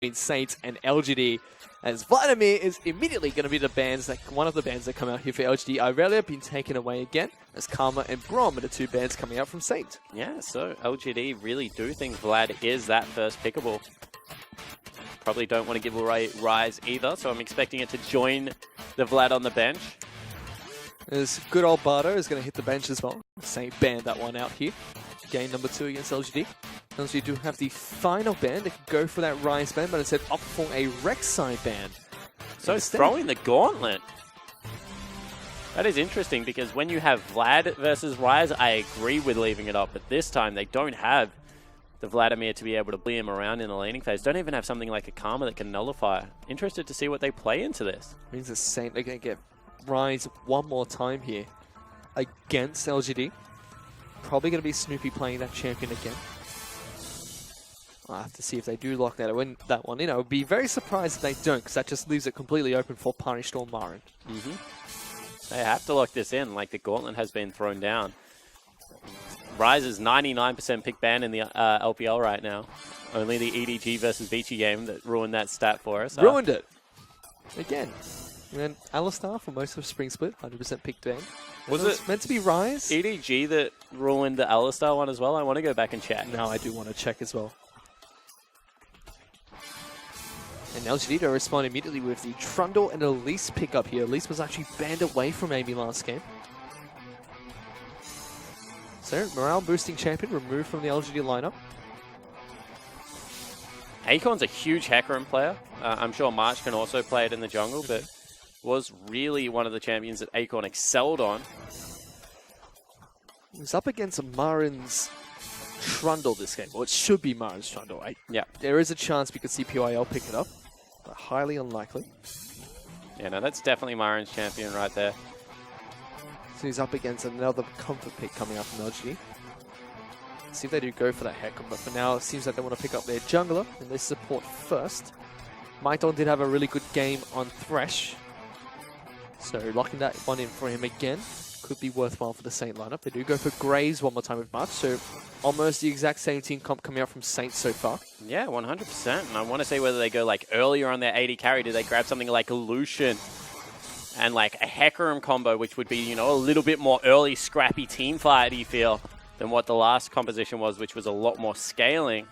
between Saints and LGD, as Vladimir is immediately going to be one of the bans that come out here for LGD. Irelia being taken away again, as Karma and Braum are the two bans coming out from Saint. Yeah, so LGD really do think Vlad is that first pickable. Probably don't want to give away Ryze either, so I'm expecting it to join the Vlad on the bench. As good old Bardo is going to hit the bench as well. Saint banned that one out here. Game number 2 against LGD. LGD do have the final ban. They can go for that Ryze ban, but instead opt for a Rek'Sai ban. So throwing the gauntlet. That is interesting because when you have Vlad versus Ryze, I agree with leaving it up. But this time they don't have the Vladimir to be able to bully him around in the laning phase. Don't even have something like a Karma that can nullify. Interested to see what they play into this. Means the Saint are going to get Ryze one more time here against LGD. Probably going to be Snoopy playing that champion again. I'll have to see if they do lock that one in. I would be very surprised if they don't, because that just leaves it completely open for punished or MaRin. They have to lock this in, like the gauntlet has been thrown down. Ryze is 99% pick ban in the LPL right now. Only the EDG versus Vici game that ruined that stat for us. Ruined it! Again. And then Alistar for most of Spring Split, 100% pick ban. Was it meant to be Ryze? EDG that ruined the Alistar one as well? I want to go back and check. No, I do want to check as well. And LGD to respond immediately with the Trundle and Elise pickup here. Elise was actually banned away from Eimy last game. So, morale boosting champion removed from the LGD lineup. Acorn's a huge Hecarim player. I'm sure March can also play it in the jungle, but was really one of the champions that Acorn excelled on. He's up against MaRin's Trundle this game. Well, it should be MaRin's Trundle, right? Yeah. There is a chance we could see PYL pick it up, but highly unlikely. Yeah, no, that's definitely MaRin's champion right there. So he's up against another comfort pick coming out from LGD. See if they do go for that Hecarim, but for now it seems like they want to pick up their jungler and their support first. Maidong did have a really good game on Thresh, so locking that one in for him again could be worthwhile for the Saint lineup. They do go for Graves one more time with March, so almost the exact same team comp coming out from Saint so far. Yeah, 100%. And I want to see whether they go like earlier on their AD carry. Do they grab something like a Lucian and like a Hecarim combo, which would be, you know, a little bit more early scrappy team fight, you feel, than what the last composition was, which was a lot more scaling.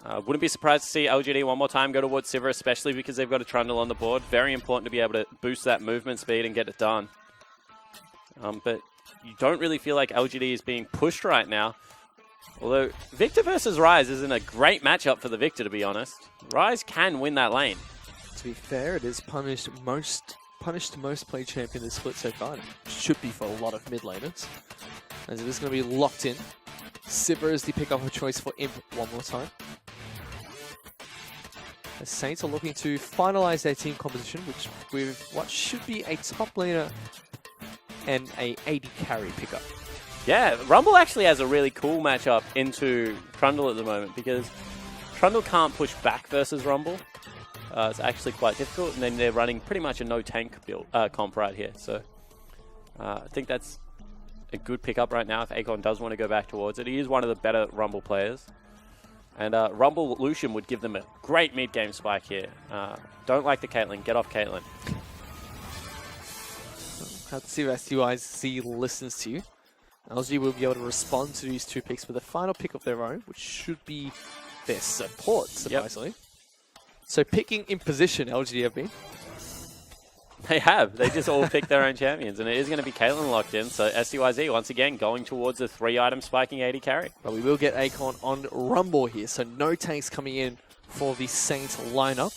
Wouldn't be surprised to see LGD one more time go towards Sivir, especially because they've got a Trundle on the board. Very important to be able to boost that movement speed and get it done. But you don't really feel like LGD is being pushed right now. Although Viktor versus Ryze isn't a great matchup for the Viktor, to be honest. Ryze can win that lane. To be fair, it is punished most played champion this split so far. It should be for a lot of mid laners, as it is going to be locked in. Sivir is the pick-up of choice for Imp one more time. The Saints are looking to finalize their team composition, which with what should be a top laner and a AD carry pickup. Yeah, Rumble actually has a really cool matchup into Trundle at the moment, because Trundle can't push back versus Rumble. It's actually quite difficult, and then they're running pretty much a no-tank build comp right here. So I think that's a good pickup right now if Acorn does want to go back towards it. He is one of the better Rumble players. And Rumble Lucian would give them a great mid-game spike here. Don't like the Caitlyn. Get off Caitlyn. Have to see if STYZ listens to you. LG will be able to respond to these two picks with a final pick of their own, which should be their support, surprisingly. Yep. So picking in position, LGD have been. They have. They just all picked their own champions, and it is going to be Caitlyn locked in. So STYZ, once again, going towards the 3-item spiking 80 carry. But we will get Acorn on Rumble here, so no tanks coming in for the Saints lineup.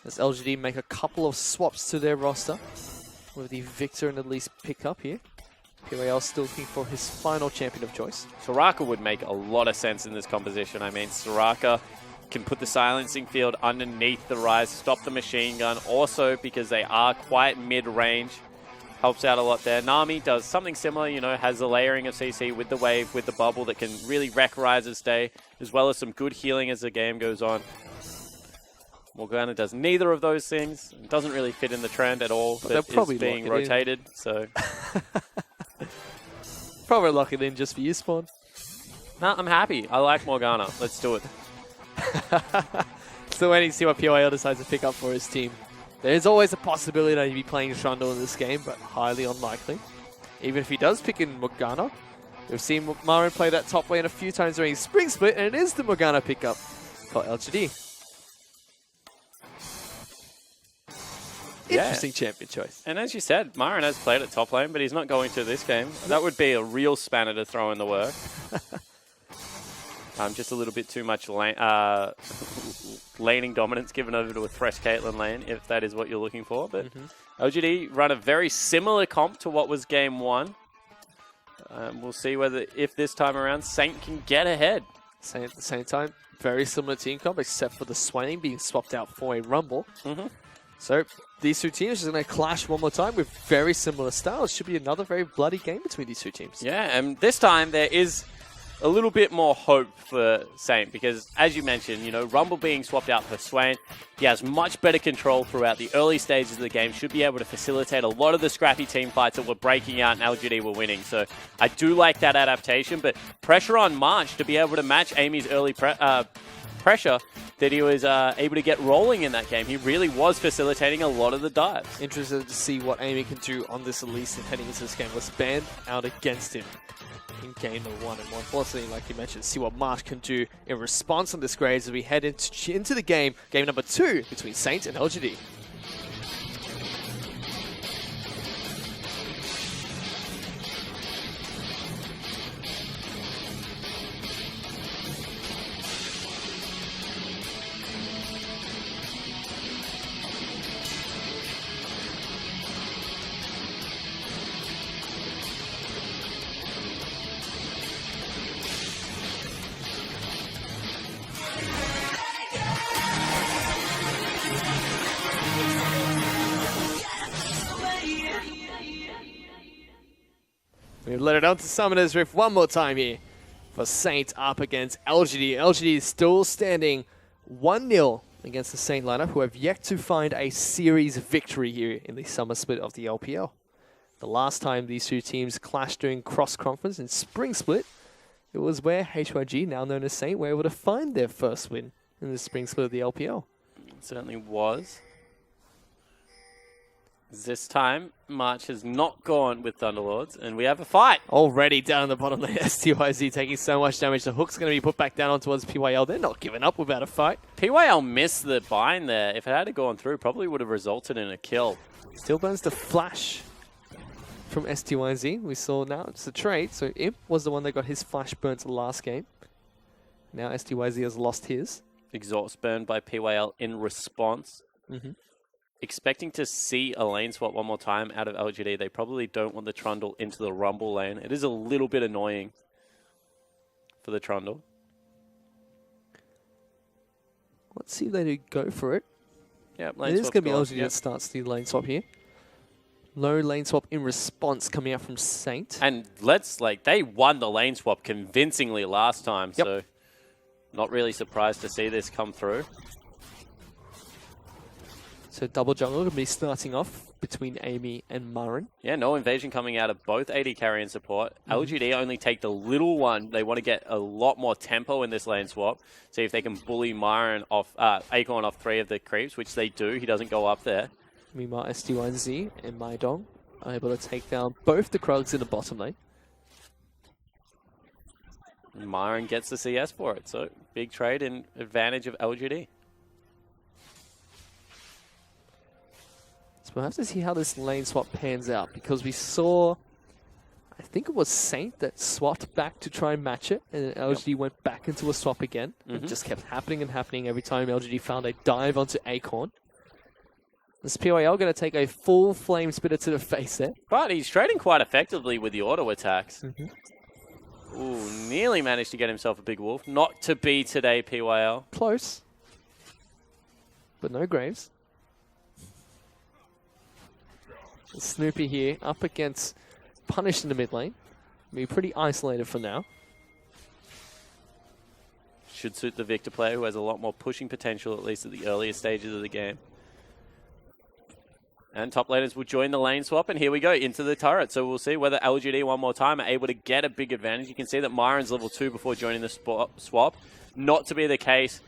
As LGD make a couple of swaps to their roster, with the Viktor and Elise pick up here. PYL still looking for his final champion of choice. Soraka would make a lot of sense in this composition. I mean, Soraka can put the silencing field underneath the Ryze, stop the machine gun. Also, because they are quite mid-range, helps out a lot there. Nami does something similar, you know, has the layering of CC with the wave, with the bubble that can really wreck Ryze's day, as well as some good healing as the game goes on. Morgana does neither of those things. It doesn't really fit in the trend at all, but is being rotated, so... Probably lock it in just for you, Spawn. No, I'm happy. I like Morgana. Let's do it. Still waiting to see what PYL decides to pick up for his team. There's always a possibility that he'd be playing Trundle in this game, but highly unlikely. Even if he does pick in Morgana, we've seen MaRin play that top lane a few times during Spring Split, and it is the Morgana pickup for LGD. Interesting champion choice. And as you said, MaRin has played at top lane, but he's not going to this game. That would be a real spanner to throw in the work. Just a little bit too much laning dominance given over to a Thresh Caitlyn lane, if that is what you're looking for. But LGD run a very similar comp to what was game 1. We'll see if this time around Saint can get ahead. Saint at the same time, very similar team comp, except for the Swain being swapped out for a Rumble. So these two teams are going to clash one more time with very similar styles. Should be another very bloody game between these two teams. Yeah, and this time there is a little bit more hope for Saint because, as you mentioned, Rumble being swapped out for Swain, he has much better control throughout the early stages of the game, should be able to facilitate a lot of the scrappy team fights that were breaking out and LGD were winning. So I do like that adaptation, but pressure on March to be able to match Eimy's early pressure that he was able to get rolling in that game. He really was facilitating a lot of the dives. Interested to see what Eimy can do on this Elise and heading into this game. Was banned out against him in game number 1. And more importantly, like you mentioned, see what March can do in response on this grade as we head into the game number 2 between Saint and LGD. We've let it on to Summoner's Rift one more time here for Saint up against LGD. LGD is still standing 1-0 against the Saint lineup, who have yet to find a series victory here in the summer split of the LPL. The last time these two teams clashed during cross-conference in Spring Split, it was where HYG, now known as Saint, were able to find their first win in the Spring Split of the LPL. It certainly was. This time, March has not gone with Thunderlords, and we have a fight. Already down in the bottom lane, styz taking so much damage. The hook's going to be put back down on towards PYL. They're not giving up without a fight. PYL missed the bind there. If it had gone through, probably would have resulted in a kill. Still burns the flash from styz. We saw now it's a trade, so Imp was the one that got his flash burnt last game. Now styz has lost his. Exhaust burn by PYL in response. Expecting to see a lane swap one more time out of LGD. They probably don't want the Trundle into the Rumble lane. It is a little bit annoying for the Trundle. Let's see if they do go for it. Yeah, lane it is going to be LGD yep. that starts the lane swap here. Low lane swap in response coming out from Saint. And they won the lane swap convincingly last time, so not really surprised to see this come through. So double jungle going to be starting off between Eimy and MaRin. Yeah, no invasion coming out of both AD carry and support. LGD only take the little one. They want to get a lot more tempo in this lane swap. See if they can bully MaRin off, Acorn off 3 of the creeps, which they do. He doesn't go up there. Meanwhile, styz and Maidong are able to take down both the Krugs in the bottom lane. MaRin gets the CS for it, so big trade in advantage of LGD. We'll have to see how this lane swap pans out, because we saw, I think it was Saint that swapped back to try and match it, and then LGD went back into a swap again. It just kept happening and happening every time LGD found a dive onto Acorn. This PYL going to take a full flame spitter to the face there. But he's trading quite effectively with the auto attacks. Ooh, nearly managed to get himself a big wolf. Not to be today, PYL. Close. But no Graves. Snoopy here up against Punish in the mid lane. Be pretty isolated for now. Should suit the Viktor player, who has a lot more pushing potential, at least at the earlier stages of the game. And top laners will join the lane swap, and here we go into the turret. So we'll see whether LGD one more time are able to get a big advantage. You can see that MaRin's level 2 before joining the swap. Not to be the case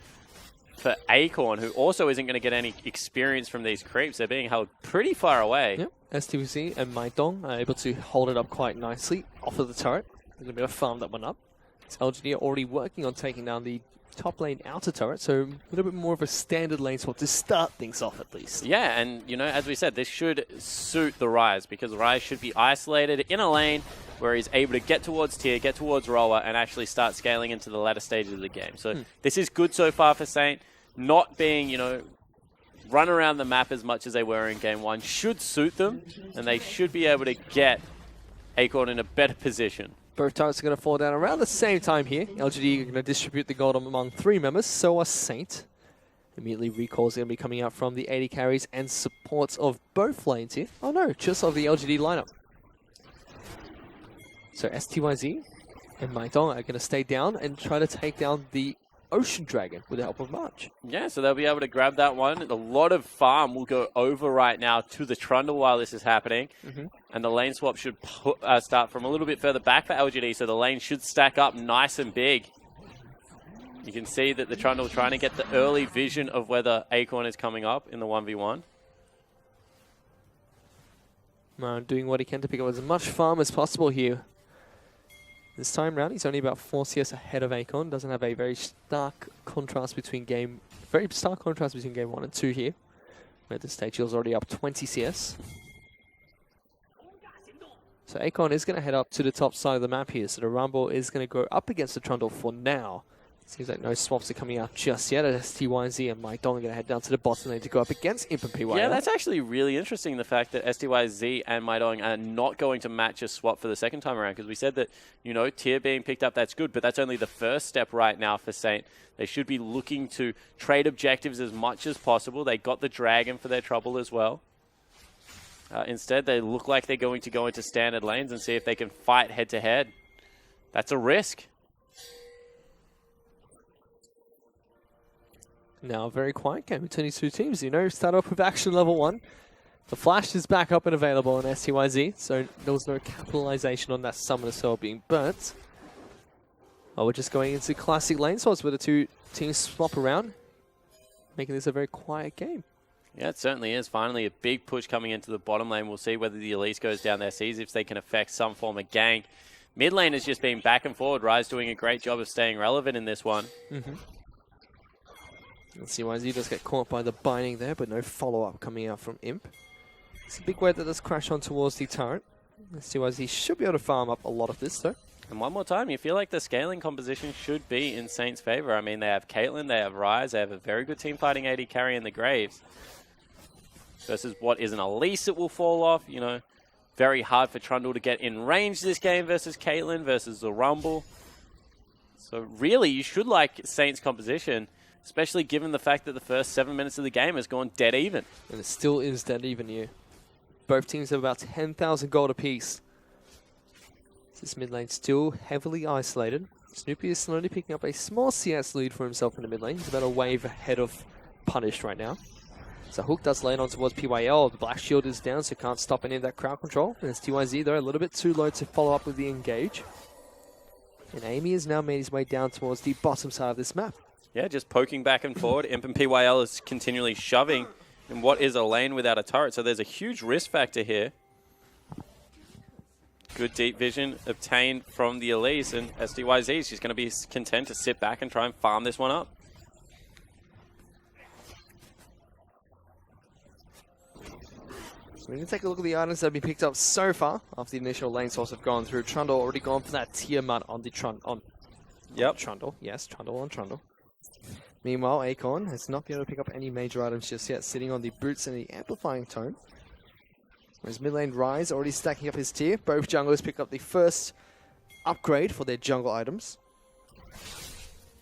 for Acorn, who also isn't going to get any experience from these creeps. They're being held pretty far away. Yep. STVZ and Maidong are able to hold it up quite nicely off of the turret. They're going to be able to farm that one up. It's LGD are already working on taking down the top lane outer turret, so a little bit more of a standard lane swap to start things off at least. Yeah, and you know, as we said, this should suit the Ryze, because Ryze should be isolated in a lane where he's able to get towards tier, get towards roller, and actually start scaling into the latter stages of the game. So this is good so far for Saint. Not being, you know, run around the map as much as they were in game one should suit them, and they should be able to get Acorn in a better position. Both turrets are going to fall down around the same time here. LGD are going to distribute the gold among 3 members, so are Saint. Immediately recalls going to be coming out from the 80 carries and supports of both lanes here. Oh no, just of the LGD lineup. So styz and Maidong are going to stay down and try to take down the Ocean Dragon with the help of March. Yeah, so they'll be able to grab that one. A lot of farm will go over right now to the Trundle while this is happening. And the lane swap should start from a little bit further back for LGD, so the lane should stack up nice and big. You can see that the Trundle trying to get the early vision of whether Acorn is coming up in the 1v1. MaRin doing what he can to pick up as much farm as possible here. This time round, he's only about 4 CS ahead of Acorn. Doesn't have a very stark contrast between game 1 and 2 here. At this stage, he was already up 20 CS. So Acorn is going to head up to the top side of the map here. So the Rumble is going to go up against the Trundle for now. Seems like no swaps are coming out just yet. styz and Maidong are going to head down to the bottom lane to go up against Imp and PYL. Yeah, that's actually really interesting, the fact that styz and Maidong are not going to match a swap for the second time around, because we said that, you know, tier being picked up, that's good, but that's only the first step right now for Saint. They should be looking to trade objectives as much as possible. They got the Dragon for their trouble as well. Instead, they look like they're going to go into standard lanes and see if they can fight head-to-head. That's a risk. Now a very quiet game between these two teams. You know, start off with action level 1. The flash is back up and available on styz, so there was no capitalization on that summon as well being burnt. We're just going into classic lane swaps where the two teams swap around, making this a very quiet game. Yeah, it certainly is. Finally, a big push coming into the bottom lane. We'll see whether the Elise goes down there, sees if they can affect some form of gank. Mid lane has just been back and forward. Ryze doing a great job of staying relevant in this one. styz does get caught by the binding there, but no follow-up coming out from Imp. It's a big wave that does crash on towards the turret. styz should be able to farm up a lot of this, though. And one more time, you feel like the scaling composition should be in Saint's favor. I mean, they have Caitlyn, they have Ryze, they have a very good team fighting AD carry in the Graves. Versus what is an Elise that will fall off, you know. Very hard for Trundle to get in range this game versus Caitlyn, versus the Rumble. So really, you should like Saint's composition, especially given the fact that the first 7 minutes of the game has gone dead even. And it still is dead even here. Both teams have about 10,000 gold apiece. This mid lane still heavily isolated. Snoopy is slowly picking up a small CS lead for himself in the mid lane. He's about a wave ahead of Punish right now. So Hook does lane on towards PYL. The Black Shield is down, so can't stop any of that crowd control. And styz, though, a little bit too low to follow up with the engage. And Eimy has now made his way down towards the bottom side of this map. Yeah, just poking back and forward. Imp and PYL is continually shoving in what is a lane without a turret. So there's a huge risk factor here. Good deep vision obtained from the Elise, and styz, she's going to be content to sit back and try and farm this one up. So we can take a look at the items that have been picked up so far after the initial lane source have gone through. Trundle already gone for that Tiamat on the Trundle. Yes, Trundle on Trundle. Meanwhile, Acorn has not been able to pick up any major items just yet, sitting on the Boots and the Amplifying Tome. Whereas mid lane Ryze already stacking up his tier. Both junglers pick up the first upgrade for their jungle items.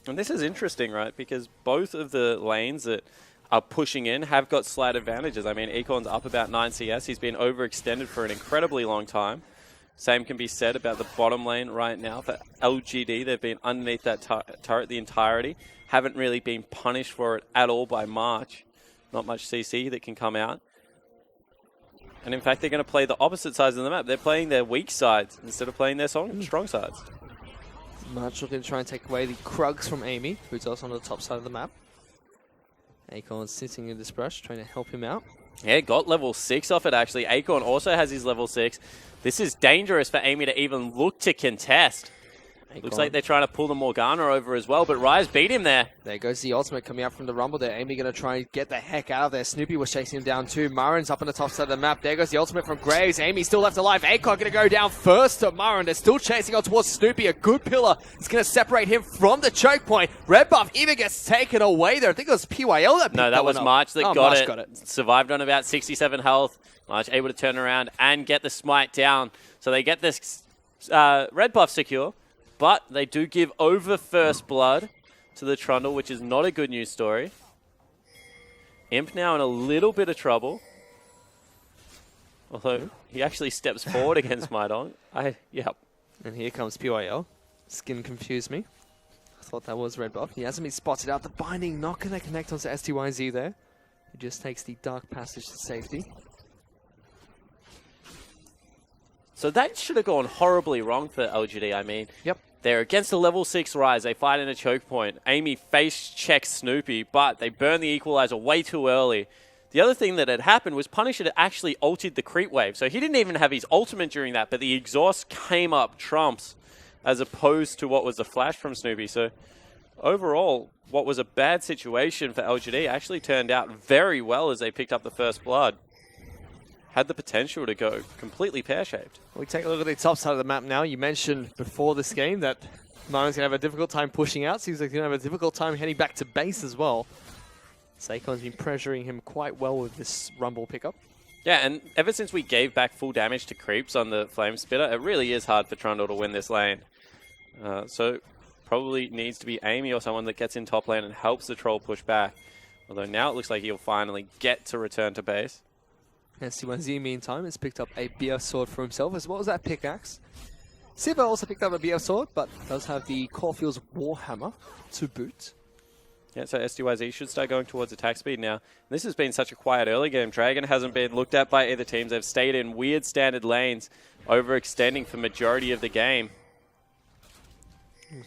And this is interesting, right? Because both of the lanes that are pushing in have got slight advantages. I mean, Acorn's up about 9 CS. He's been overextended for an incredibly long time. Same can be said about the bottom lane right now for LGD. They've been underneath that turret the entirety. Haven't really been punished for it at all by March. Not much CC that can come out. And in fact, they're going to play the opposite sides of the map. They're playing their weak sides instead of playing their strong sides. March looking to try and take away the Krugs from Eimy, who's also on the top side of the map. Acorn sitting in this brush, trying to help him out. Yeah, got level 6 off it, actually. Acorn also has his level 6. This is dangerous for Eimy to even look to contest. Acorn. Looks like they're trying to pull the Morgana over as well, but Ryze beat him there. There goes the ultimate coming out from the Rumble there. Eimy going to try and get the heck out of there. Snoopy was chasing him down too. MaRin's up on the top side of the map. There goes the ultimate from Graves. Eimy still left alive. Acorn going to go down first to MaRin. They're still chasing on towards Snoopy. A good pillar is going to separate him from the choke point. Red buff even gets taken away there. I think it was PYL that picked No, that was March that got it. Survived on about 67 health. March able to turn around and get the smite down. So they get this red buff secure. But they do give over first blood to the Trundle, which is not a good news story. Imp now in a little bit of trouble. Although he actually steps forward against Maidong. Yep. And here comes PYL. Skin confused me. I thought that was red buff. He hasn't been spotted out. The binding not going to connect onto styz there. He just takes the dark passage to safety. So that should have gone horribly wrong for LGD, I mean. Yep. They're against a level 6 Ryze. They fight in a choke point. Eimy face checks Snoopy, but they burn the equalizer way too early. The other thing that had happened was Punisher had actually ulted the creep wave. So he didn't even have his ultimate during that, but the exhaust came up trumps as opposed to what was the flash from Snoopy. So overall, what was a bad situation for LGD actually turned out very well as they picked up the first blood. Had the potential to go completely pear-shaped. We take a look at the top side of the map now. You mentioned before this game that MaRin's going to have a difficult time pushing out. Seems like he's going to have a difficult time heading back to base as well. Acorn's been pressuring him quite well with this Rumble pickup. Yeah, and ever since we gave back full damage to creeps on the Flame Spitter, it really is hard for Trundle to win this lane. So probably needs to be Eimy or someone that gets in top lane and helps the troll push back. Although now it looks like he'll finally get to return to base. styz, meantime, has picked up a BF sword for himself, as well as that pickaxe. Sivir also picked up a BF sword, but does have the Caulfield's Warhammer to boot. Yeah, so styz should start going towards attack speed now. This has been such a quiet early game. Dragon hasn't been looked at by either teams. They've stayed in weird standard lanes, overextending for majority of the game.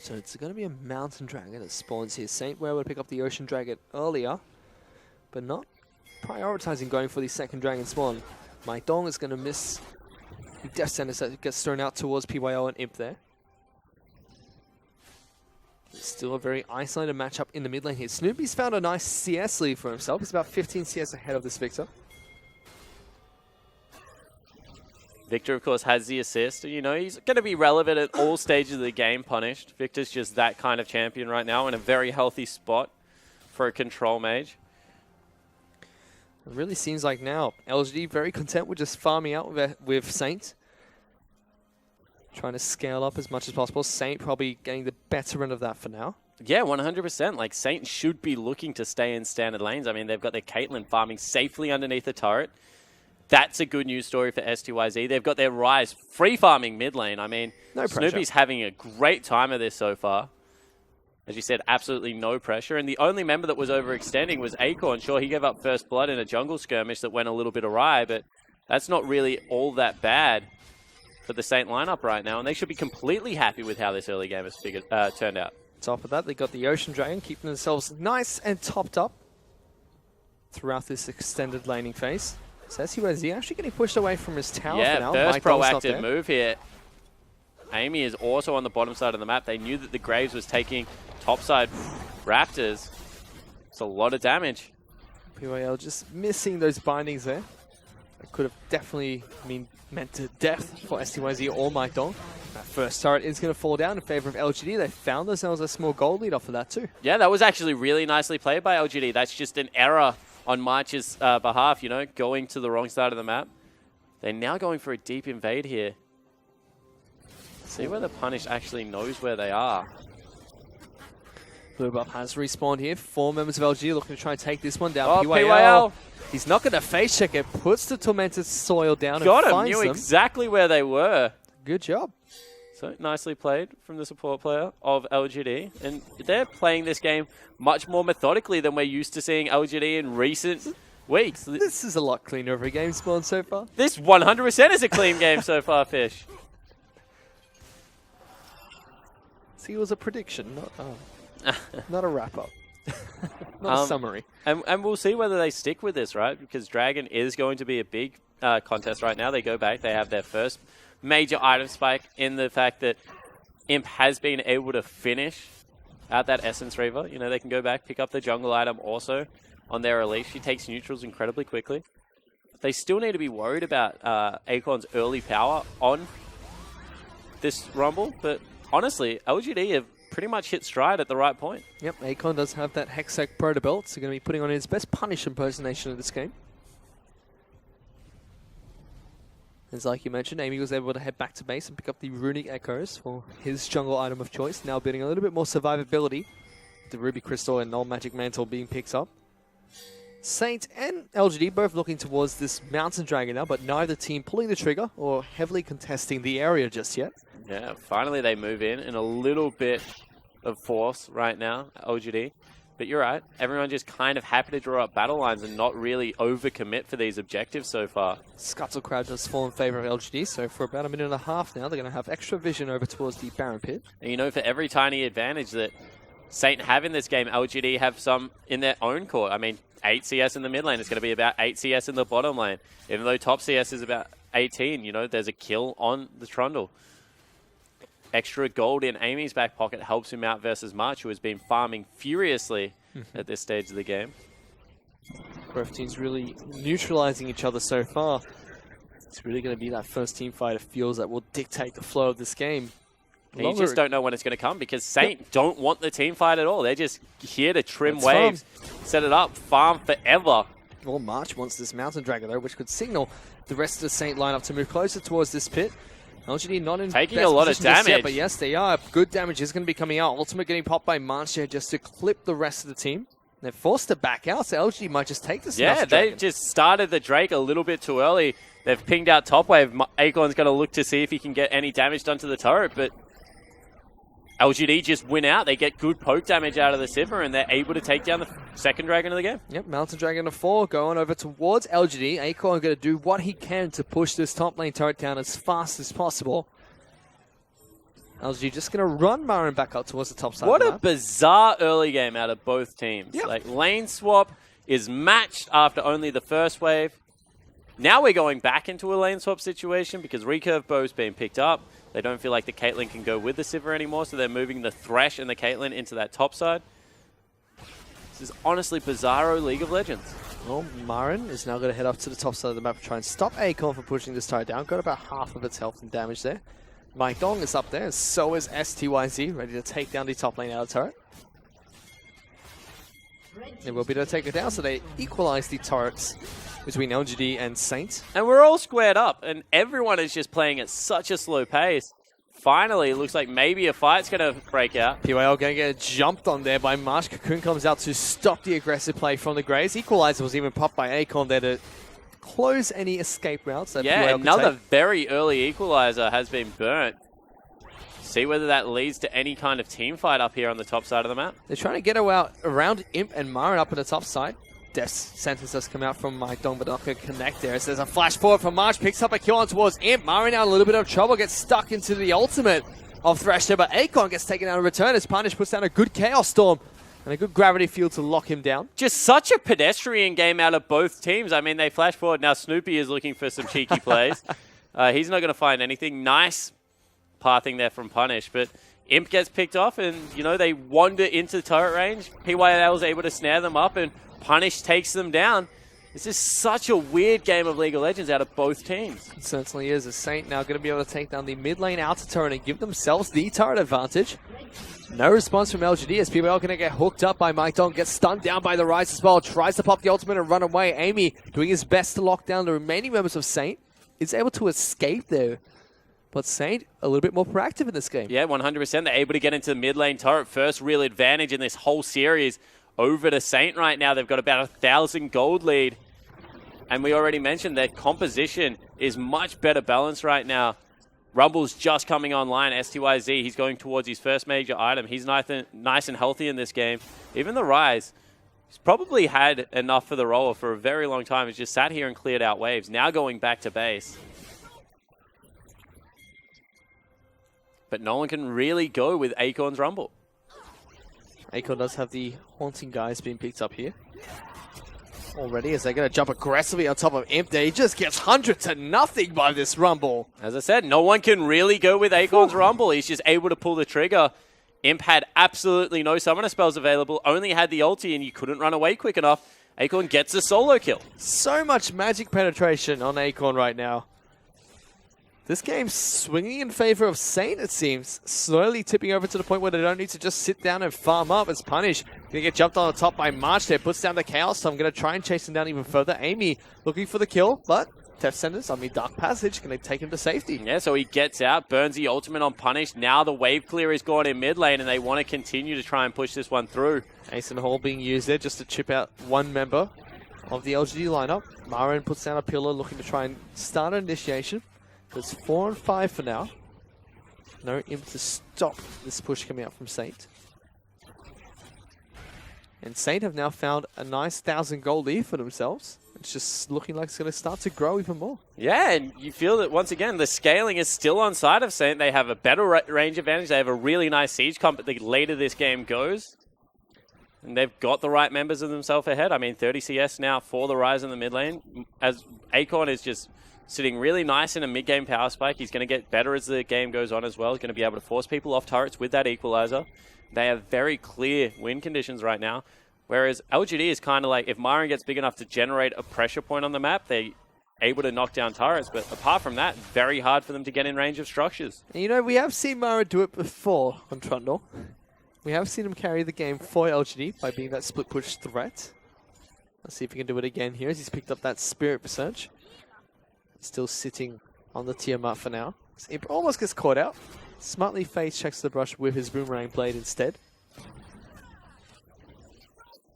So it's going to be a Mountain Dragon that spawns here. Saint were able to pick up the Ocean Dragon earlier, but not prioritizing going for the second Dragon spawn. Maidong is going to miss the Death Sentence that gets thrown out towards PYL and Imp there. It's still a very isolated matchup in the mid lane here. Snoopy's found a nice CS lead for himself. He's about 15 CS ahead of this Viktor. Viktor, of course, has the assist. You know, he's going to be relevant at all stages of the game, Punished. Viktor's just that kind of champion right now in a very healthy spot for a control mage. It really seems like now LGD very content with just farming out with Saint. Trying to scale up as much as possible. Saint probably getting the better end of that for now. Yeah, 100%. Like, Saint should be looking to stay in standard lanes. I mean, they've got their Caitlyn farming safely underneath the turret. That's a good news story for styz. They've got their Ryze free farming mid lane. I mean, no pressure. Snoopy's having a great time of this so far. As you said, absolutely no pressure. And the only member that was overextending was Acorn. Sure, he gave up first blood in a jungle skirmish that went a little bit awry, but that's not really all that bad for the Saint lineup right now. And they should be completely happy with how this early game has turned out. Top of that, they got the Ocean Dragon, keeping themselves nice and topped up throughout this extended laning phase. So styz actually getting pushed away from his tower for now. Yeah, first proactive move here. Eimy is also on the bottom side of the map. They knew that the Graves was taking topside Raptors. It's a lot of damage. PYL just missing those bindings there. That could have definitely meant to death for styz or Maidong. That first turret is going to fall down in favor of LGD. They found themselves a small gold lead off of that too. Yeah, that was actually really nicely played by LGD. That's just an error on March's behalf, you know, going to the wrong side of the map. They're now going for a deep invade here. See whether Punish actually knows where they are. Blue buff has respawned here. 4 members of LG looking to try and take this one down. Oh, PYL. He's not going to face check it. Puts the Tormented Soil down Got and him. finds Knew them. exactly where they were. Good job. So nicely played from the support player of LGD. And they're playing this game much more methodically than we're used to seeing LGD in recent weeks. This is a lot cleaner of a game spawn so far. This 100% is a clean game so far, Fish. See, it was a prediction, not a wrap-up. Not a summary. And we'll see whether they stick with this, right? Because Dragon is going to be a big contest right now. They go back. They have their first major item spike in the fact that Imp has been able to finish out that Essence Reaver. You know, they can go back, pick up the jungle item also on their Elise. She takes neutrals incredibly quickly. They still need to be worried about Acorn's early power on this Rumble, but honestly, LGD have pretty much hit stride at the right point. Yep, Acorn does have that Hexac Proto belt, so going to be putting on his best Punish impersonation of this game. As like you mentioned, Eimy was able to head back to base and pick up the Runic Echoes for his jungle item of choice, now building a little bit more survivability. The Ruby Crystal and Null Magic Mantle being picked up. Saint and LGD both looking towards this Mountain Dragon now, but neither team pulling the trigger or heavily contesting the area just yet. Yeah, finally they move in a little bit of force right now, LGD. But you're right, everyone just kind of happy to draw up battle lines and not really overcommit for these objectives so far. Scuttle Crowd does fall in favor of LGD, so for about a minute and a half now, they're going to have extra vision over towards the Baron Pit. And you know, for every tiny advantage that Saint have in this game, LGD have some in their own court. I mean, 8 CS in the mid lane, it's going to be about 8 CS in the bottom lane. Even though top CS is about 18, you know, there's a kill on the Trundle. Extra gold in Amy's back pocket helps him out versus March, who has been farming furiously at this stage of the game. Both teams really neutralizing each other so far. It's really going to be that first team fight, it feels, that will dictate the flow of this game. You just don't know when it's going to come because Saint don't want the team fight at all. They're just here to trim waves, set it up, farm forever. Well, March wants this Mountain Dragon, though, which could signal the rest of the Saint lineup to move closer towards this pit. LGD not in taking a lot of damage, yet, but yes, they are. Good damage is going to be coming out. Ultimate getting popped by March here just to clip the rest of the team. They're forced to back out, so LGD might just take this. Yeah, they just started the Drake a little bit too early. They've pinged out top wave. Acorn's going to look to see if he can get any damage done to the turret, but LGD just win out. They get good poke damage out of the Sivir, and they're able to take down the second dragon of the game. Yep, Mountain Dragon to 4, going over towards LGD. Acorn going to do what he can to push this top lane turret down as fast as possible. LGD just going to run MaRin back up towards the top side. What a bizarre early game out of both teams. Yep. Like, lane swap is matched after only the first wave. Now we're going back into a lane swap situation because recurve bow's being picked up. They don't feel like the Caitlyn can go with the Sivir anymore, so they're moving the Thresh and the Caitlyn into that top side. This is honestly bizarro League of Legends. Well, MaRin is now going to head up to the top side of the map to try and stop Acorn from pushing this turret down. Got about half of its health and damage there. Maidong is up there, and so is styz, ready to take down the top lane out of turret. They will be able to take it down, so they equalize the turrets between LGD and Saint. And we're all squared up, and everyone is just playing at such a slow pace. Finally, it looks like maybe a fight's going to break out. PYL going to get jumped on there by Marsh. Cocoon comes out to stop the aggressive play from the Graves. Equalizer was even popped by Acorn there to close any escape routes that yeah, PYL another could take. very early equalizer has been burnt. See whether that leads to any kind of team fight up here on the top side of the map. They're trying to get around Imp and MaRin up on the top side. Death's sentence does come out from Maidong, but not going to connect there. It says a flash forward from March, picks up a kill on towards Imp. MaRin out a little bit of trouble, gets stuck into the ultimate of Thresh there, but Acorn gets taken out in return as Punish puts down a good Chaos Storm and a good gravity field to lock him down. Just such a pedestrian game out of both teams. I mean, they flash forward. Now Snoopy is looking for some cheeky plays. He's not going to find anything. Nice pathing there from Punish, but Imp gets picked off and, you know, they wander into turret range. PYL is able to snare them up and Punish takes them down. This is such a weird game of League of Legends out of both teams. It certainly is. A Saint now going to be able to take down the mid lane outer turret and give themselves the turret advantage. No response from LGD as PYL going to get hooked up by Maidong, gets stunned down by the Ryze as well. Tries to pop the ultimate and run away. Eimy doing his best to lock down the remaining members of Saint. Is able to escape there. But Saint, a little bit more proactive in this game. Yeah, 100%. They're able to get into the mid lane turret. First real advantage in this whole series over to Saint right now. They've got about 1,000 gold lead. And we already mentioned their composition is much better balanced right now. Rumble's just coming online. styz, he's going towards his first major item. He's nice and healthy in this game. Even the Ryze, he's probably had enough for the roller for a very long time. He's just sat here and cleared out waves. Now going back to base. But no one can really go with Acorn's Rumble. Acorn does have the haunting guys being picked up here already, as they're going to jump aggressively on top of Imp. He just gets 100-0 by this Rumble. As I said, no one can really go with Acorn's Rumble. He's just able to pull the trigger. Imp had absolutely no summoner spells available, only had the ulti, and you couldn't run away quick enough. Acorn gets a solo kill. So much magic penetration on Acorn right now. This game's swinging in favor of Saint, it seems. Slowly tipping over to the point where they don't need to just sit down and farm up as Punish. Gonna get jumped on the top by March there. Puts down the Chaos, so I'm gonna try and chase him down even further. Eimy looking for the kill, but Theft Senders, Dark Passage, gonna take him to safety. Yeah, so he gets out, burns the ultimate on Punish. Now the wave clear is gone in mid lane, and they want to continue to try and push this one through. Ace and Hall being used there just to chip out one member of the LGD lineup. MaRin puts down a pillar, looking to try and start an initiation. It's 4 and 5 for now. No Imp to stop this push coming out from Saint. And Saint have now found a nice 1,000 gold lead for themselves. It's just looking like it's going to start to grow even more. Yeah, and you feel that once again, the scaling is still on side of Saint. They have a better range advantage. They have a really nice siege comp the later this game goes. And they've got the right members of themselves ahead. I mean, 30 CS now for the Ryze in the mid lane. As Acorn is just sitting really nice in a mid-game power spike. He's going to get better as the game goes on as well. He's going to be able to force people off turrets with that equalizer. They have very clear win conditions right now. Whereas LGD is kind of like, if MaRin gets big enough to generate a pressure point on the map, they're able to knock down turrets. But apart from that, very hard for them to get in range of structures. And you know, we have seen MaRin do it before on Trundle. We have seen him carry the game for LGD by being that split push threat. Let's see if he can do it again here as he's picked up that Spirit Research. Still sitting on the Tiamat for now. It almost gets caught out. Smartly FaZe checks the brush with his Boomerang Blade instead.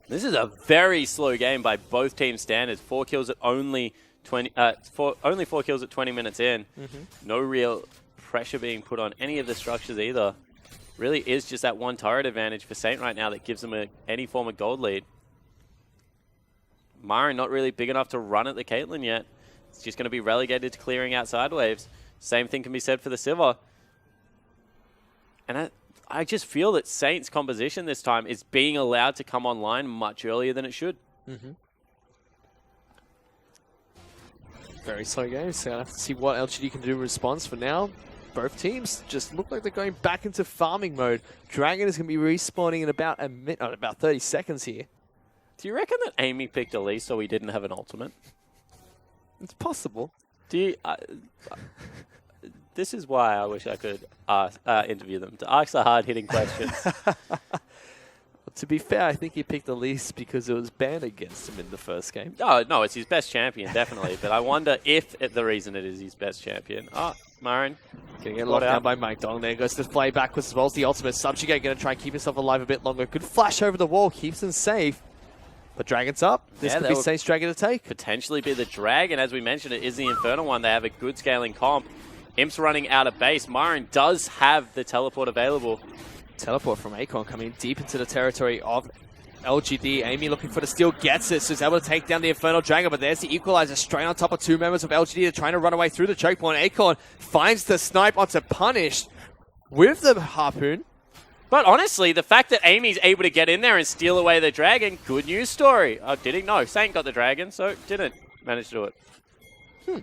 This is a very slow game by both team standards. 4 kills at only 20. Only 4 kills at 20 minutes in. No real pressure being put on any of the structures either. Really is just that one turret advantage for Saint right now that gives them any form of gold lead. MaRin not really big enough to run at the Caitlyn yet. It's just going to be relegated to clearing outside waves. Same thing can be said for the Sivir. And I just feel that Saint's composition this time is being allowed to come online much earlier than it should. Very slow game, so I have to see what LGD can do in response. For now, both teams just look like they're going back into farming mode. Dragon is going to be respawning in about a minute, about 30 seconds here. Do you reckon that Eimy picked Elise so he didn't have an ultimate? It's possible. Do you, this is why I wish I could interview them, to ask the hard-hitting questions. To be fair, I think he picked Elise because it was banned against him in the first game. Oh, no, it's his best champion, definitely. But I wonder if the reason it is his best champion. Oh, MaRin. Going to get locked down by Maidong. There goes to fly backwards as well as the ultimate. Subjugate going to try and keep himself alive a bit longer. Good flash over the wall, keeps him safe. But Dragon's up. This could be Saint's Dragon to take. Potentially be the Dragon. As we mentioned, it is the Infernal one. They have a good scaling comp. Imp's running out of base. MaRin does have the teleport available. Teleport from Acorn coming deep into the territory of LGD. Eimy looking for the steal, gets it, so he's able to take down the Infernal Dragon, but there's the Equalizer straight on top of 2 members of LGD. They're trying to run away through the choke point. Acorn finds the snipe onto Punish with the Harpoon. But honestly, the fact that Eimy's able to get in there and steal away the Dragon, good news story. Oh, did he? No, Saint got the Dragon, so didn't manage to do it.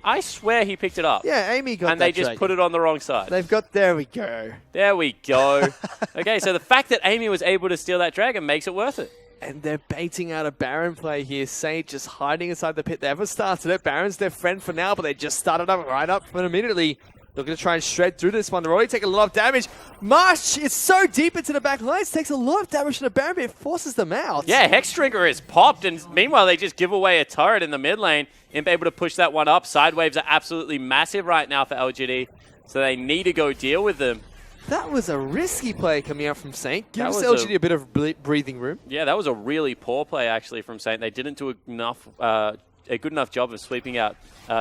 I swear he picked it up. Yeah, Eimy got and they just put it on the wrong side. They've got, there we go. There we go. Okay, so the fact that Eimy was able to steal that Dragon makes it worth it. And they're baiting out a Baron play here. Saint just hiding inside the pit. They haven't started it. Baron's their friend for now, but they just started up right up for immediately. Looking to try and shred through this one. They're already taking a lot of damage. Marsh is so deep into the back lines. Takes a lot of damage from the Baron, but it forces them out. Yeah, Hex Trigger is popped, and meanwhile they just give away a turret in the mid lane. Imp able to push that one up. Side waves are absolutely massive right now for LGD, so they need to go deal with them. That was a risky play coming out from Saint. Gives LGD a bit of breathing room. Yeah, that was a really poor play actually from Saint. They didn't do enough, a good enough job of sweeping out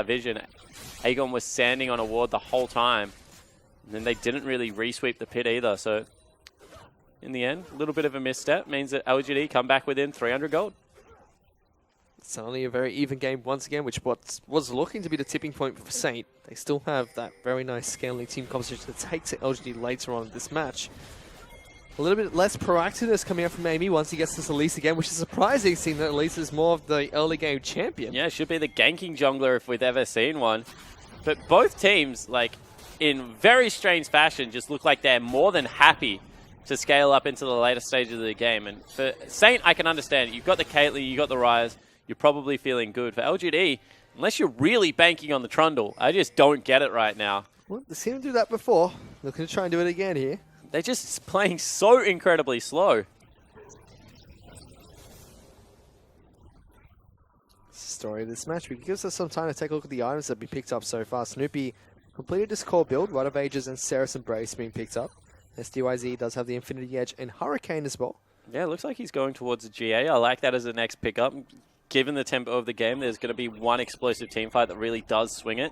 vision. Aegon was standing on a ward the whole time. And then they didn't really re-sweep the pit either. So in the end, a little bit of a misstep means that LGD come back within 300 gold. It's only a very even game once again, which was looking to be the tipping point for Saint. They still have that very nice scaling team composition to take to LGD later on in this match. A little bit less proactiveness coming up from Eimy once he gets this Elise again, which is surprising, seeing that Elise is more of the early game champion. Yeah, should be the ganking jungler if we've ever seen one. But both teams, like, in very strange fashion, just look like they're more than happy to scale up into the later stages of the game. And for Saint, I can understand. You've got the Caitlyn, you've got the Ryze, you're probably feeling good. For LGD, unless you're really banking on the Trundle, I just don't get it right now. Well, they've seen him do that before. Looking to try and do it again here. They're just playing so incredibly slow. Story of this match. It gives us some time to take a look at the items that have been picked up so far. Snoopy completed his core build. Rite of Ages and Ceres Embrace being picked up. styz does have the Infinity Edge and Hurricane as well. Yeah, it looks like he's going towards a GA. I like that as the next pickup. Given the tempo of the game, there's going to be one explosive teamfight that really does swing it.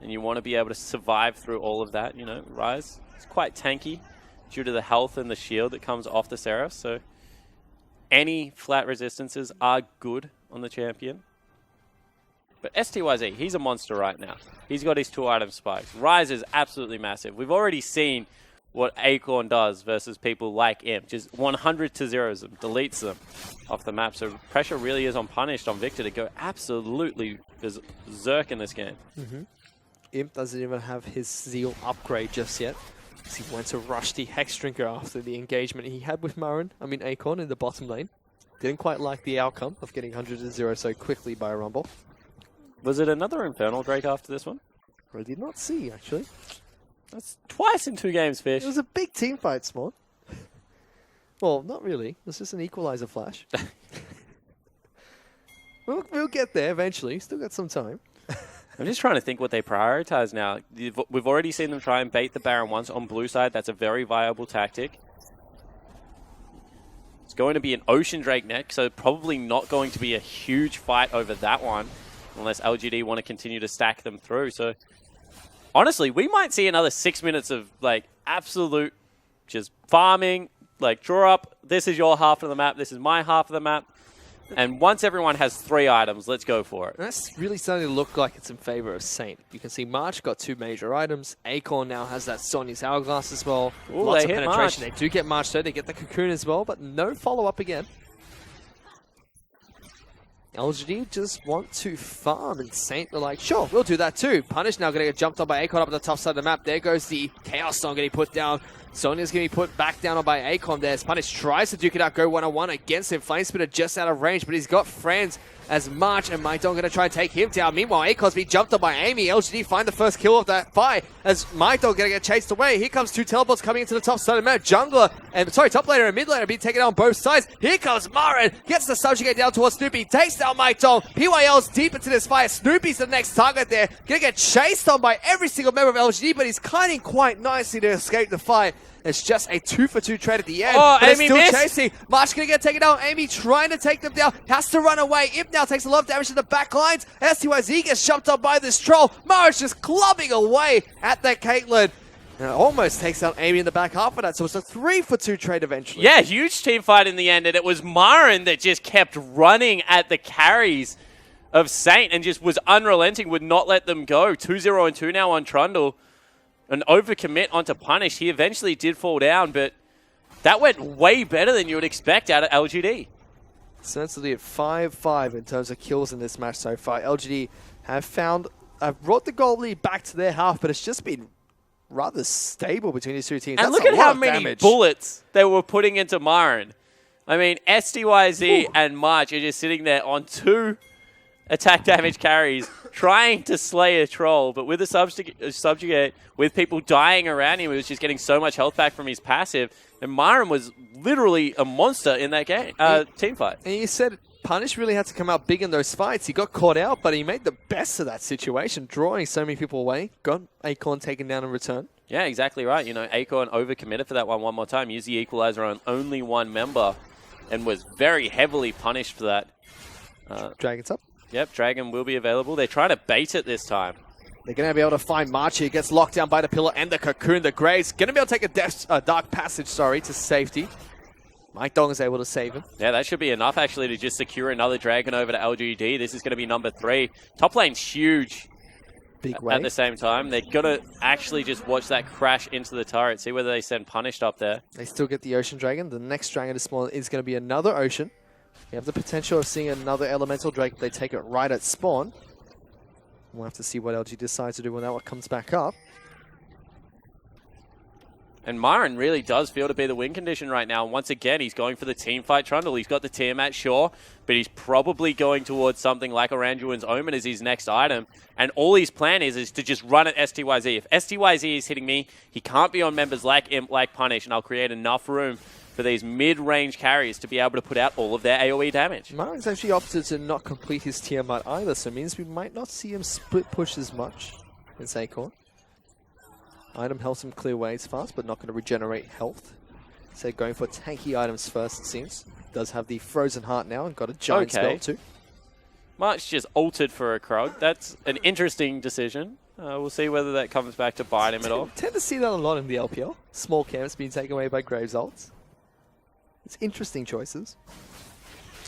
And you want to be able to survive through all of that. You know, Ryze is quite tanky due to the health and the shield that comes off the Seraph. So any flat resistances are good on the champion. But styz, he's a monster right now. He's got his 2-item spikes. Ryze is absolutely massive. We've already seen what Acorn does versus people like Imp. Just 100 to 0s them, deletes them off the map. So pressure really is on Punished on Viktor to go absolutely berserk in this game. Imp doesn't even have his Zeal upgrade just yet. He went to rush the Hex Drinker after the engagement he had with Acorn in the bottom lane. Didn't quite like the outcome of getting 100 to 0 so quickly by a Rumble. Was it another Infernal Drake after this one? I did not see, actually. That's twice in 2 games, Fish. It was a big team fight, Smart. Well, not really. It was just an equalizer flash. we'll get there eventually. Still got some time. I'm just trying to think what they prioritize now. We've already seen them try and bait the Baron once on blue side. That's a very viable tactic. It's going to be an Ocean Drake next, so probably not going to be a huge fight over that one, unless LGD want to continue to stack them through. So honestly, we might see another 6 minutes of like absolute just farming, like draw up, this is your half of the map, this is my half of the map. And once everyone has 3 items, let's go for it. That's really starting to look like it's in favor of Saint. You can see March got 2 major items. Acorn now has that Sonya's Hourglass as well. Ooh, lots of hit penetration. March. They do get March though. They get the Cocoon as well, but no follow-up again. LGD just want to farm, and Saint are like, sure, we'll do that too. Punish now going to get jumped on by Acorn up at the top side of the map. There goes the Chaos Storm getting put down. Sonya's going to be put back down by Acorn there. Punish tries to duke it out, go 1-on-1 against him. Flamespitter just out of range, but he's got friends as March and Maidong going to try and take him down. Meanwhile, Acorn's being jumped on by Eimy. LGD find the first kill of that fight as Maidong going to get chased away. Here comes 2 teleports coming into the top side of the map. Jungler, and sorry, top laner and mid laner being taken out on both sides. Here comes MaRin, gets the subjugate down towards Snoopy, takes down Maidong. PYL's deep into this fight. Snoopy's the next target there. Going to get chased on by every single member of LGD, but he's kiting quite nicely to escape the fight. It's just a 2-for-2 trade at the end. Oh, but Eimy still missed. chasing. March going to get taken down. Eimy trying to take them down. Has to run away. Imp now takes a lot of damage to the back lines. styz gets jumped up by this troll. March just clubbing away at that Caitlyn. And it almost takes out Eimy in the back half of that. So it's a 3-for-2 trade eventually. Yeah, huge team fight in the end. And it was MaRin that just kept running at the carries of Saint and just was unrelenting, would not let them go. 2-0 and 2 now on Trundle. An overcommit onto Punish. He eventually did fall down, but that went way better than you would expect out of LGD. Essentially at 5-5 in terms of kills in this match so far. LGD have brought the goal lead back to their half, but it's just been rather stable between these 2 teams. And That's look at how of many damage. bullets they were putting into MaRin. I mean, styz and March are just sitting there on 2 attack damage carries, trying to slay a troll, but with a subjugate, with people dying around him, he was just getting so much health back from his passive, and MaRin was literally a monster in that game, team fight. And you said Punish really had to come out big in those fights. He got caught out, but he made the best of that situation, drawing so many people away. Got Acorn taken down in return. Yeah, exactly right. You know, Acorn overcommitted for that one more time, used the equalizer on only 1 member, and was very heavily punished for that. Dragon's up. Yep, Dragon will be available. They're trying to bait it this time. They're going to be able to find March here. Gets locked down by the pillar and the Cocoon. The Graves going to be able to take a Dark Passage, to safety. Maidong is able to save him. Yeah, that should be enough, actually, to just secure another Dragon over to LGD. This is going to be number 3. Top lane's huge. big way. At the same time, they're going to actually just watch that crash into the turret, see whether they send Punished up there. They still get the Ocean Dragon. The next dragon to spawn is going to be another Ocean. You have the potential of seeing another Elemental Drake if they take it right at spawn. We'll have to see what LG decides to do when that one comes back up. And MaRin really does feel to be the win condition right now. Once again, he's going for the team fight Trundle. He's got the Tiamat, sure, but he's probably going towards something like Oranguin's Omen as his next item. And all his plan is to just run at styz. If styz is hitting me, he can't be on members like Imp, like Punish, and I'll create enough room for these mid-range carries to be able to put out all of their AoE damage. MaRin's actually opted to not complete his Tiamat either, so it means we might not see him split push as much as Acorn. Item helps him clear waves fast, but not going to regenerate health. So going for tanky items first, it seems. Does have the Frozen Heart now and got a giant spell too. March just altered for a Krog. That's an interesting decision. We'll see whether that comes back to bite him at all. Tend to see that a lot in the LPL. Small camps being taken away by Graves ults. It's interesting choices.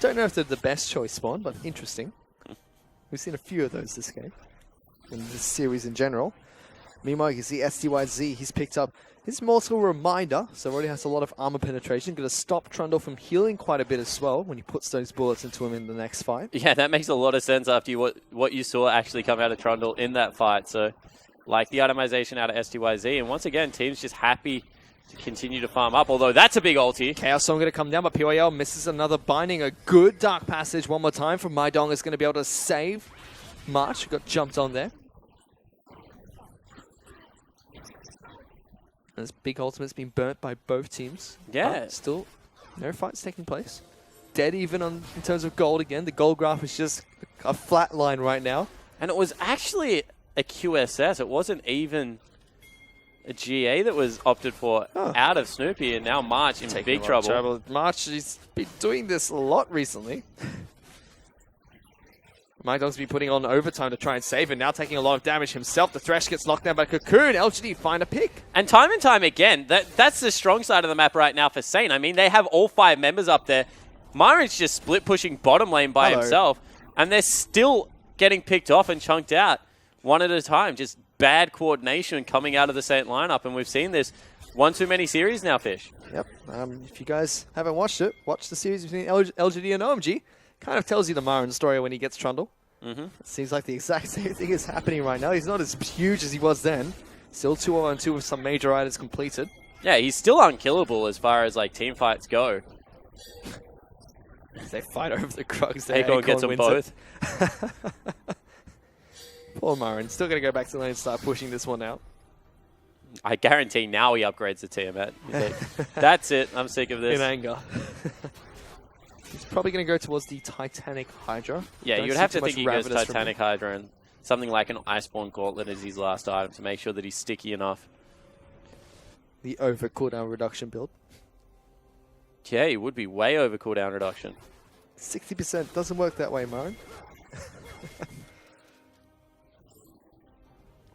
Don't know if they're the best choice spawn, but interesting. We've seen a few of those this game. In this series in general. Meanwhile, you can see styz, he's picked up his Mortal Reminder, so already has a lot of armor penetration. Going to stop Trundle from healing quite a bit as well when he puts those bullets into him in the next fight. Yeah, that makes a lot of sense after what you saw actually come out of Trundle in that fight. So, like the itemization out of styz, and once again, team's just happy to continue to farm up, although that's a big ulti. Chaos Song going to come down, but PYL misses another binding. A good Dark Passage one more time from Maidong is going to be able to save March. Got jumped on there. This big ultimate's been burnt by both teams. Yeah. But still, no fights taking place. Dead even in terms of gold again. The gold graph is just a flat line right now. And it was actually a QSS. It wasn't even a GA that was opted for out of Snoopy, and now March in big trouble. March, he's been doing this a lot recently. Maidong's been putting on overtime to try and save it, now taking a lot of damage himself. The Thresh gets knocked down by Cocoon. LGD find a pick. And time again, that's the strong side of the map right now for Saint. I mean, they have all 5 members up there. MaRin's just split pushing bottom lane by himself, and they're still getting picked off and chunked out one at a time. Just bad coordination coming out of the Saint lineup, and we've seen this one too many series now, Fish. Yep. If you guys haven't watched it, watch the series between LGD and OMG. Kind of tells you the MaRin story when he gets Trundle. It seems like the exact same thing is happening right now. He's not as huge as he was then. Still 2-0-2 with some major items completed. Yeah, he's still unkillable as far as like team fights go. They fight over the Krugs. Acorn gets them both. Poor MaRin. Still going to go back to the lane and start pushing this one out. I guarantee now he upgrades the Tiamat. That's it. I'm sick of this. In anger. He's probably going to go towards the Titanic Hydra. Yeah, you'd have to think he goes Titanic Hydra and something like an Iceborne Gauntlet as his last item to make sure that he's sticky enough. The over cooldown reduction build. Yeah, he would be way over cooldown reduction. 60% doesn't work that way, MaRin.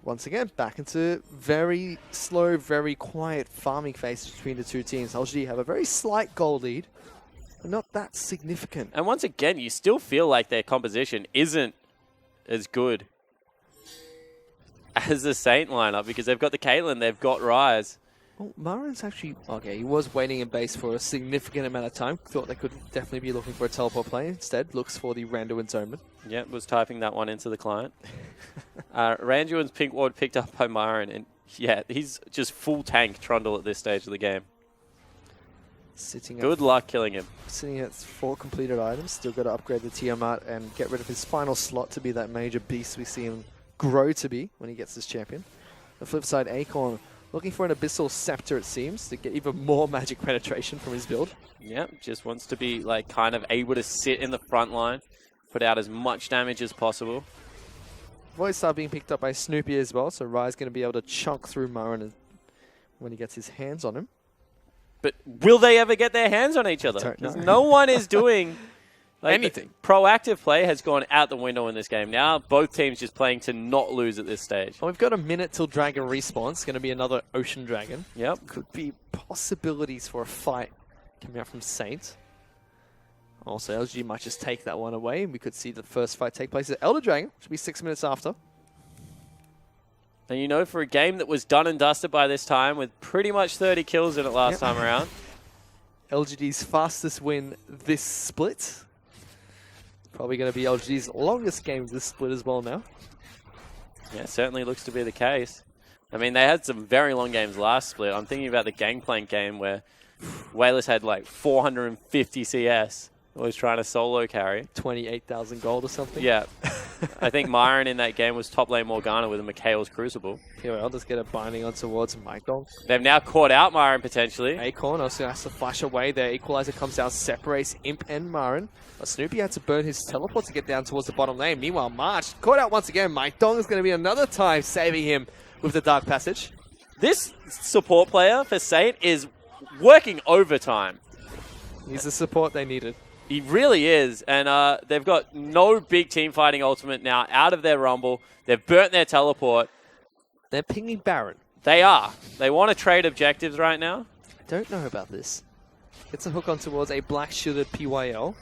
Once again, back into very slow, very quiet farming phase between the two teams. LGD have a very slight goal lead. Not that significant. And once again, you still feel like their composition isn't as good as the Saint lineup because they've got the Caitlyn, they've got Ryze. Well, MaRin's actually... Okay, he was waiting in base for a significant amount of time. Thought they could definitely be looking for a teleport play. Instead, looks for the Randuin's Omen. Yep, was typing that one into the client. Randuin's Pink Ward picked up by MaRin. And yeah, he's just full tank Trundle at this stage of the game. Good luck killing him. Sitting at 4 completed items. Still got to upgrade the Tiamat and get rid of his final slot to be that major beast we see him grow to be when he gets this champion. The flip side, Acorn looking for an Abyssal Scepter, it seems, to get even more magic penetration from his build. Yep, just wants to be like kind of able to sit in the front line, put out as much damage as possible. Voice Star being picked up by Snoopy as well, so Ryze going to be able to chunk through MaRin when he gets his hands on him. But will they ever get their hands on each other? No one is doing like anything. Proactive play has gone out the window in this game. Now both teams just playing to not lose at this stage. Well, we've got a minute till Dragon respawns. It's going to be another Ocean Dragon. Yep. Could be possibilities for a fight coming out from Saint. Also, LG might just take that one away, and we could see the first fight take place at Elder Dragon, which will be 6 minutes after. And you know, for a game that was done and dusted by this time with pretty much 30 kills in it last time around. LGD's fastest win this split. Probably going to be LGD's longest game this split as well now. Yeah, certainly looks to be the case. I mean, they had some very long games last split. I'm thinking about the Gangplank game where Wayless had like 450 CS. Was trying to solo carry. 28,000 gold or something? Yeah. I think MaRin in that game was top lane Morgana with a Mikhail's Crucible. Here, I'll just get a binding on towards Maidong. They've now caught out MaRin potentially. Acorn also has to flash away there. Equalizer comes down, separates Imp and MaRin. But Snoopy had to burn his teleport to get down towards the bottom lane. Meanwhile, March caught out once again. Maidong is going to be another time saving him with the Dark Passage. This support player for Saint is working overtime. He's the support they needed. He really is, and they've got no big team fighting ultimate now out of their Rumble. They've burnt their teleport. They're pinging Baron. They are. They want to trade objectives right now. I don't know about this. Gets a hook on towards a black shielded PYL.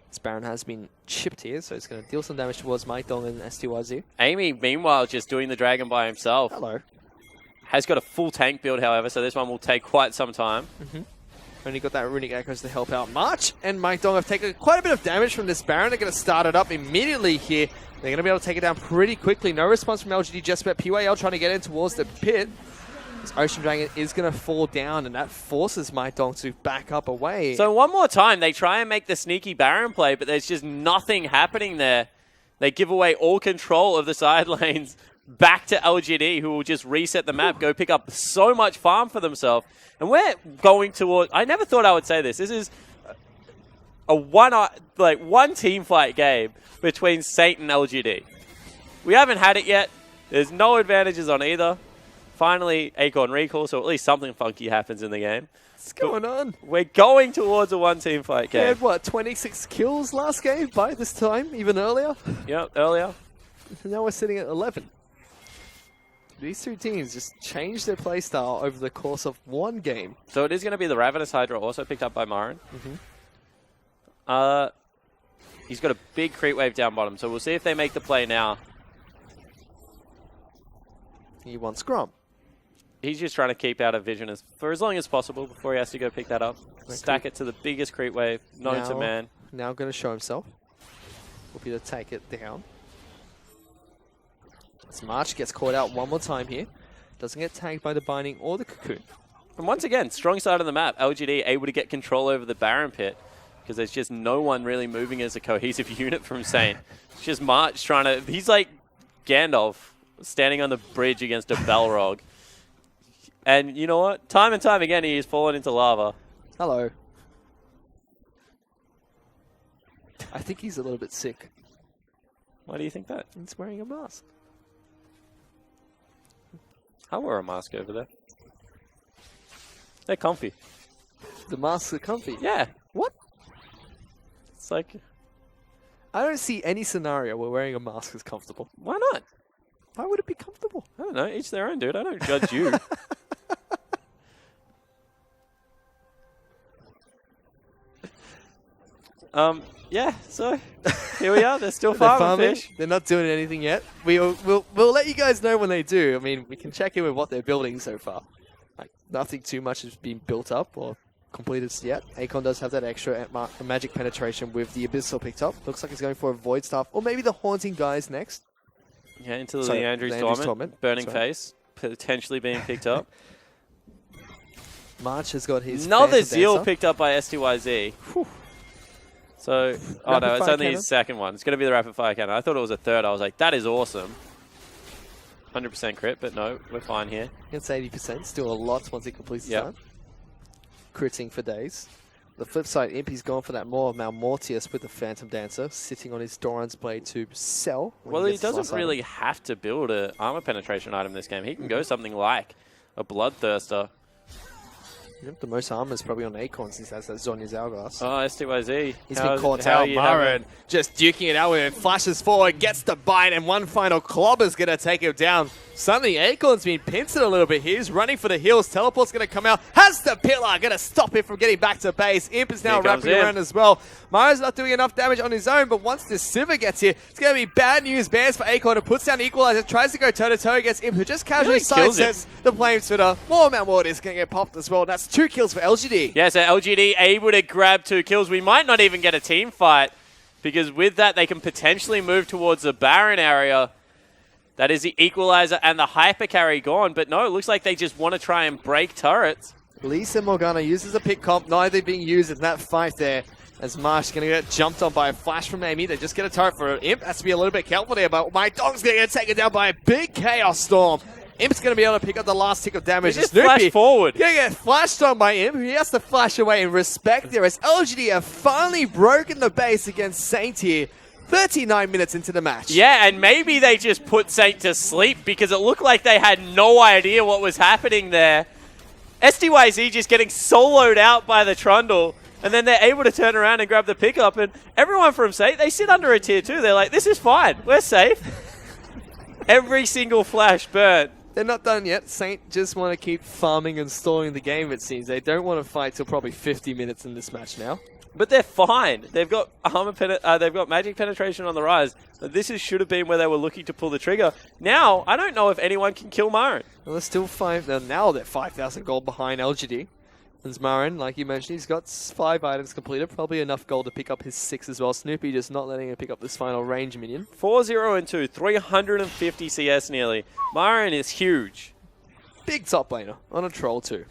This Baron has been chipped here, so it's going to deal some damage towards Maidong and styz. Eimy, meanwhile, just doing the dragon by himself. Hello. Has got a full tank build, however, so this one will take quite some time. Only got that Runic Echoes to help out March, and Maidong have taken quite a bit of damage from this Baron. They're going to start it up immediately here. They're going to be able to take it down pretty quickly. No response from LGD just about PYL trying to get in towards the pit. This Ocean Dragon is going to fall down, and that forces Maidong to back up away. So one more time, they try and make the sneaky Baron play, but there's just nothing happening there. They give away all control of the side lanes back to LGD, who will just reset the map, go pick up so much farm for themselves. And we're going toward... I never thought I would say this. This is a one team fight game between Saint and LGD. We haven't had it yet. There's no advantages on either. Finally, Acorn recall, so at least something funky happens in the game. What's going on? We're going towards a one-team fight game. They had, what, 26 kills last game by this time, even earlier? Yep, earlier. Now we're sitting at 11. These two teams just changed their playstyle over the course of one game. So it is going to be the Ravenous Hydra, also picked up by MaRin. He's got a big creep wave down bottom, so we'll see if they make the play now. He wants Scrum. He's just trying to keep out of vision for as long as possible before he has to go pick that up. Okay. Stack it to the biggest creep wave known to man. Now going to show himself. Will be to take it down. March gets caught out one more time here. Doesn't get tagged by the Binding or the Cocoon. And once again, strong side of the map. LGD able to get control over the Baron pit because there's just no one really moving as a cohesive unit from Saint. It's just March trying to... He's like Gandalf standing on the bridge against a Balrog. And you know what? Time and time again, he has fallen into lava. Hello. I think he's a little bit sick. Why do you think that? He's wearing a mask. I'll wear a mask over there. They're comfy. The masks are comfy? Yeah. What? It's like... I don't see any scenario where wearing a mask is comfortable. Why not? Why would it be comfortable? I don't know. Each their own, dude. I don't judge you. Yeah, so here we are. They're still farming fish. They're not doing anything yet. We'll let you guys know when they do. I mean, we can check in with what they're building so far. Like, nothing too much has been built up or completed yet. Acorn does have that extra magic penetration with the Abyssal picked up. Looks like he's going for a Void Staff or maybe the Haunting Guys next. Yeah, into the Andrew's Torment. Burning Face potentially being picked up. March has got his another Zeal picked up by styz. So, oh no, it's only his second one. It's going to be the Rapid Fire Cannon. I thought it was a third. I was like, that is awesome. 100% crit, but no, we're fine here. It's 80%, still a lot once he completes the time. Critting for days. The flip side, Impy's gone for that more Malmortius with the Phantom Dancer, sitting on his Doran's Blade to sell. Well, he doesn't really have to build an armor penetration item this game. He can go something like a Bloodthirster. Yep, the most armor is probably on Acorn since he has that Zonya's Hourglass. Oh, styz. He's been caught out. MaRin just duking it out with it. Flashes forward, gets the bind, and one final clobber's going to take him down. Suddenly, Acorn's been pinched a little bit here. He's running for the heals. Teleport's going to come out. Has the pillar. Going to stop it from getting back to base. Imp is now wrapping around as well. MaRin's not doing enough damage on his own, but once this Sivir gets here, it's going to be bad news bears for Acorn. It puts down Equalizer, tries to go toe-to-toe against Imp, who just casually sidesteps the flame spitter. More man water is going to get popped as well. That's 2 kills for LGD. Yeah, so LGD able to grab 2 kills. We might not even get a team fight, because with that, they can potentially move towards the Baron area. That is the Equalizer and the Hyper Carry gone. But no, it looks like they just want to try and break turrets. Elise and Morgana uses a pick comp, neither being used in that fight there. As Marsh going to get jumped on by a flash from Eimy. They just get a turret for Imp. Has to be a little bit careful there, but Maidong's going to get taken down by a big Chaos Storm. Imp's going to be able to pick up the last tick of damage. Just flash forward. Going to get flashed on by Imp. He has to flash away in respect there as LGD have finally broken the base against Saint here. 39 minutes into the match. Yeah, and maybe they just put Saint to sleep because it looked like they had no idea what was happening there. styz just getting soloed out by the Trundle, and then they're able to turn around and grab the pickup, and everyone from Saint, they sit under a tier 2. They're like, this is fine. We're safe. Every single flash burnt. They're not done yet. Saint just want to keep farming and stalling the game, it seems. They don't want to fight till probably 50 minutes in this match now. But they're fine. They've got they've got magic penetration on the rise. This should have been where they were looking to pull the trigger. Now, I don't know if anyone can kill MaRin. Well, there's still 5. Now they're 5,000 gold behind LGD. As MaRin, like you mentioned, he's got 5 items completed. Probably enough gold to pick up his 6 as well. Snoopy just not letting him pick up this final range minion. 4-0-2, 350 CS nearly. MaRin is huge. Big top laner on a troll too.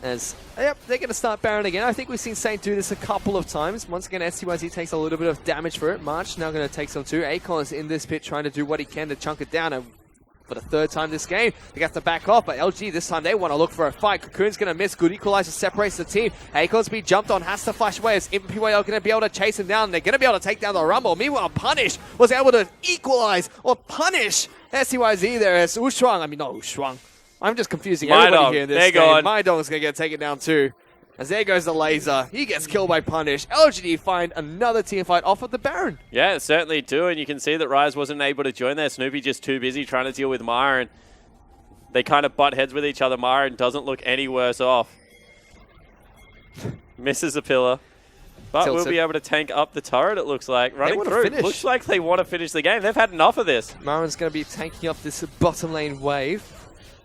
As, yep, they're going to start Baron again. I think we've seen Saint do this a couple of times. Once again, styz takes a little bit of damage for it. March now going to take some too. Acorn is in this pit trying to do what he can to chunk it down. And for the 3rd time this game, they got to back off. But LG this time, they want to look for a fight. Cocoon's going to miss. Good Equalizer separates the team. Acorn's been jumped on, has to flash away. As Imp are going to be able to chase him down. They're going to be able to take down the Rumble. Meanwhile, Punish was able to equalize or punish styz there as Ushuang. I mean, not Ushuang. I'm just confusing everybody here in this game. Maidong's going to get taken down too. As there goes the laser. He gets killed by Punish. LGD find another team fight off of the Baron. Yeah, certainly do. And you can see that Ryze wasn't able to join there. Snoopy just too busy trying to deal with MaRin. They kind of butt heads with each other. MaRin doesn't look any worse off. Misses a pillar. But we'll be able to tank up the turret, it looks like. Running through. Looks like they want to finish the game. They've had enough of this. MaRin's going to be tanking up this bottom lane wave.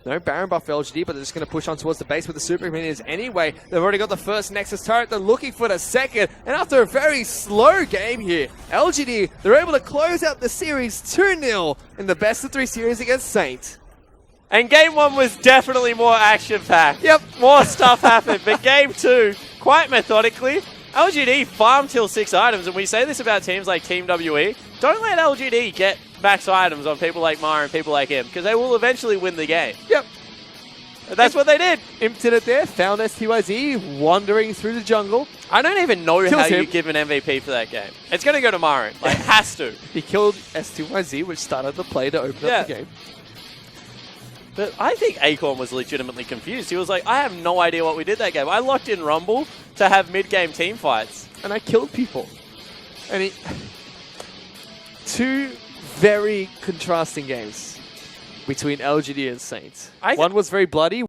No Baron buff for LGD, but they're just going to push on towards the base with the super minions anyway. They've already got the first Nexus turret. They're looking for the second. And after a very slow game here, LGD, they're able to close out the series 2-0 in the best of 3 series against Saint. And game 1 was definitely more action-packed. Yep. More stuff happened. But game 2, quite methodically, LGD farmed till 6 items. And we say this about teams like Team WE. Don't let LGD get max items on people like MaRin, people like him, because they will eventually win the game. Yep. And that's what they did. Imp did it there, found styz wandering through the jungle. I don't even know how you give an MVP for that game. It's going to go to MaRin. Like, has to. He killed styz, which started the play to open up the game. But I think Acorn was legitimately confused. He was like, I have no idea what we did that game. I locked in Rumble to have mid-game team fights. And I killed people. And two very contrasting games between LGD and Saint. One was very bloody.